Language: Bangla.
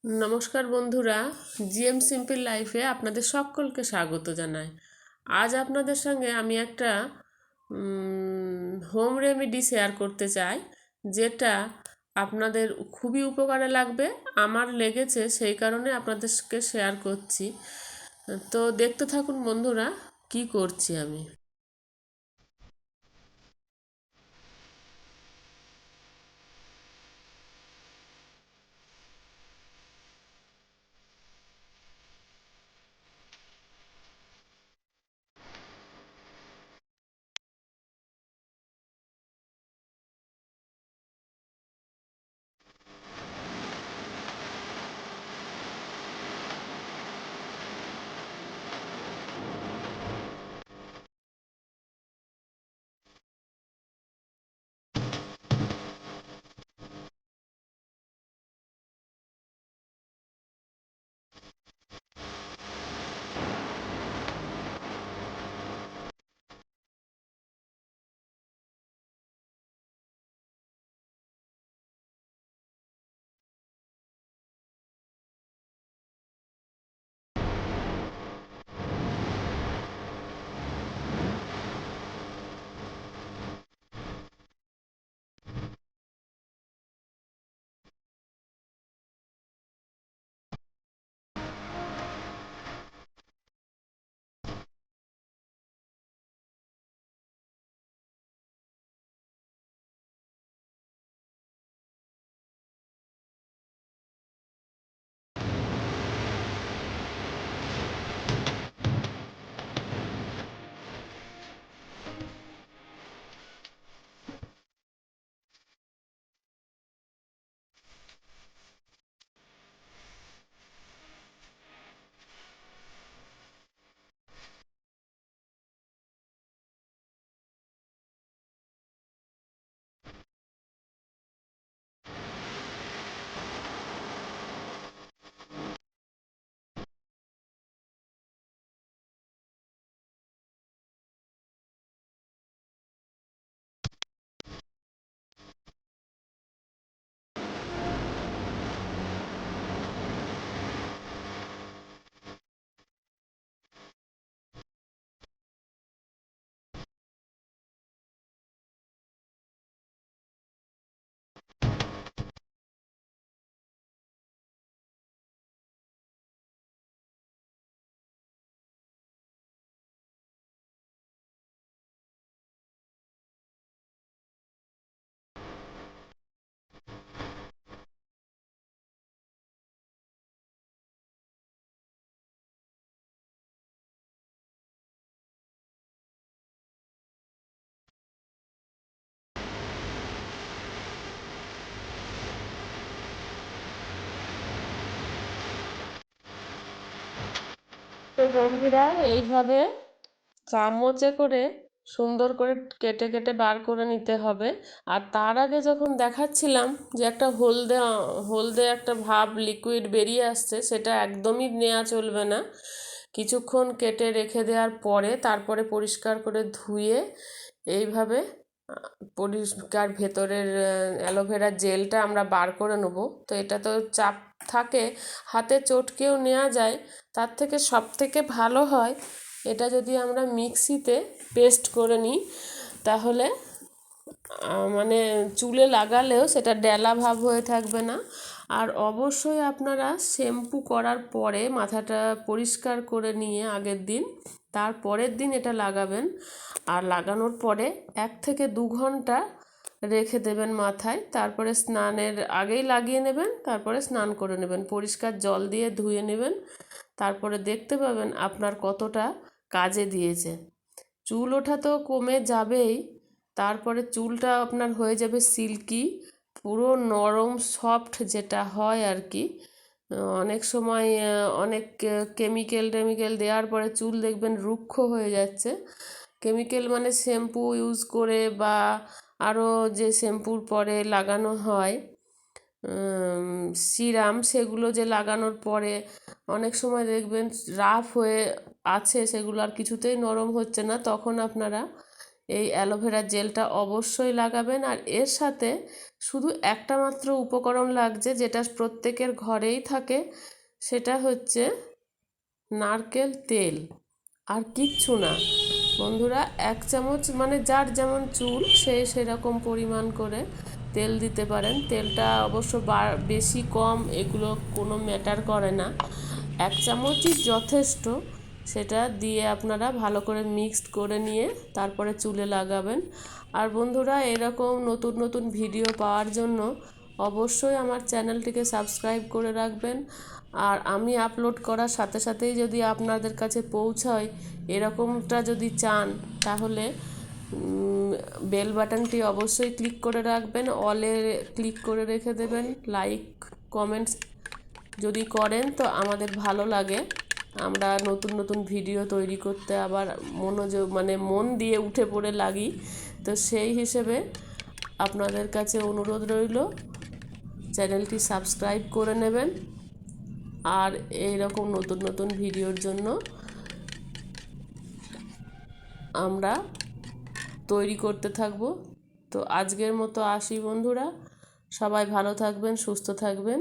নমস্কার বন্ধুরা, জিএম সিম্পল লাইফে আপনাদের সকলকে স্বাগত জানাই। আজ আপনাদের সঙ্গে আমি একটা হোম রেমেডি শেয়ার করতে চাই, যেটা আপনাদের খুবই উপকারে লাগবে। আমার লেগেছে, সেই কারণে আপনাদেরকে শেয়ার করছি। তো দেখতে থাকুন বন্ধুরা, কি করছি আমি। তো বন্ধুরা, এইভাবে চামচে করে সুন্দর করে কেটে কেটে বার করে নিতে হবে। আর তার আগে যখন দেখাচ্ছিলাম যে একটা হলদে হলদে একটা ভাব লিকুইড বেরিয়ে আসছে, সেটা একদমই নেওয়া চলবে না। কিছুক্ষণ কেটে রেখে দেওয়ার পরে তারপরে পরিষ্কার করে ধুয়ে এইভাবে পরিষ্কার ভেতরের অ্যালোভেরার জেলটা আমরা বার করে নেবো। তো এটা তো চাপ থাকে, হাতে চটকেও নেওয়া যায়। তার থেকে সব থেকে ভালো হয় এটা যদি আমরা মিক্সিতে পেস্ট করে নিই, তাহলে মানে চুলে লাগালেও সেটা ডেলা ভাব হয়ে থাকবে না। আর অবশ্যই আপনারা শ্যাম্পু করার পরে মাথাটা পরিষ্কার করে নিয়ে আগের দিন, তার পরের দিন এটা লাগাবেন। আর লাগানোর পরে 1 থেকে 2 ঘন্টা রেখে দেবেন মাথায়। তারপরে স্নানের আগেই লাগিয়ে নেবেন, তারপরে স্নান করে নেবেন, পরিষ্কার জল দিয়ে ধুয়ে নেবেন। তারপরে দেখতে পাবেন আপনার কতটা কাজে দিয়েছে। চুল ওঠা তো কমে যাবেই, তারপরে চুলটা আপনার হয়ে যাবে সিল্কি, পুরো নরম সফট যেটা হয় আর কি। অনেক সময় অনেক কেমিক্যাল দেওয়ার পরে চুল দেখবেন রুক্ষ হয়ে যাচ্ছে। কেমিক্যাল মানে শ্যাম্পু ইউজ করে বা আরও যে শ্যাম্পুর পরে লাগানো হয় সিরাম, সেগুলো যে লাগানোর পরে অনেক সময় দেখবেন রাফ হয়ে আছে, সেগুলো আর কিছুতেই নরম হচ্ছে না। তখন আপনারা এই অ্যালোভেরা জেলটা অবশ্যই লাগাবেন। আর এর সাথে শুধু একটা মাত্র উপকরণ লাগছে, যেটা প্রত্যেকের ঘরেই থাকে, সেটা হচ্ছে নারকেল তেল, আর কিচ্ছু না বন্ধুরা। 1 চামচ, মানে যার যেমন চুল সে সেরকম পরিমাণ করে তেল দিতে পারেন। তেলটা অবশ্য বেশি কম এগুলো কোনো ম্যাটার করে না, 1 চামচই যথেষ্ট। সেটা দিয়ে আপনারা ভালো করে মিক্সড করে নিয়ে তারপরে চুলে লাগাবেন। আর বন্ধুরা, এরকম নতুন নতুন ভিডিও পাওয়ার জন্য অবশ্যই আমার চ্যানেলটিকে সাবস্ক্রাইব করে রাখবেন। আর আমি আপলোড করার সাথে সাথেই যদি আপনাদের কাছে পৌঁছায় এরকমটা যদি চান, তাহলে বেল বাটনটি অবশ্যই ক্লিক করে রাখবেন, অলে ক্লিক করে রেখে দেবেন। লাইক কমেন্টস যদি করেন তো আমাদের ভালো লাগে, আমরা নতুন নতুন ভিডিও তৈরি করতে আবার মন দিয়ে উঠে পড়ে লাগি। তো সেই হিসেবে আপনাদের কাছে অনুরোধ রইল, চ্যানেলটি সাবস্ক্রাইব করে নেবেন। আর এইরকম নতুন নতুন ভিডিওর জন্য আমরা তৈরি করতে থাকব। তো আজকের মতো আসি বন্ধুরা, সবাই ভালো থাকবেন, সুস্থ থাকবেন।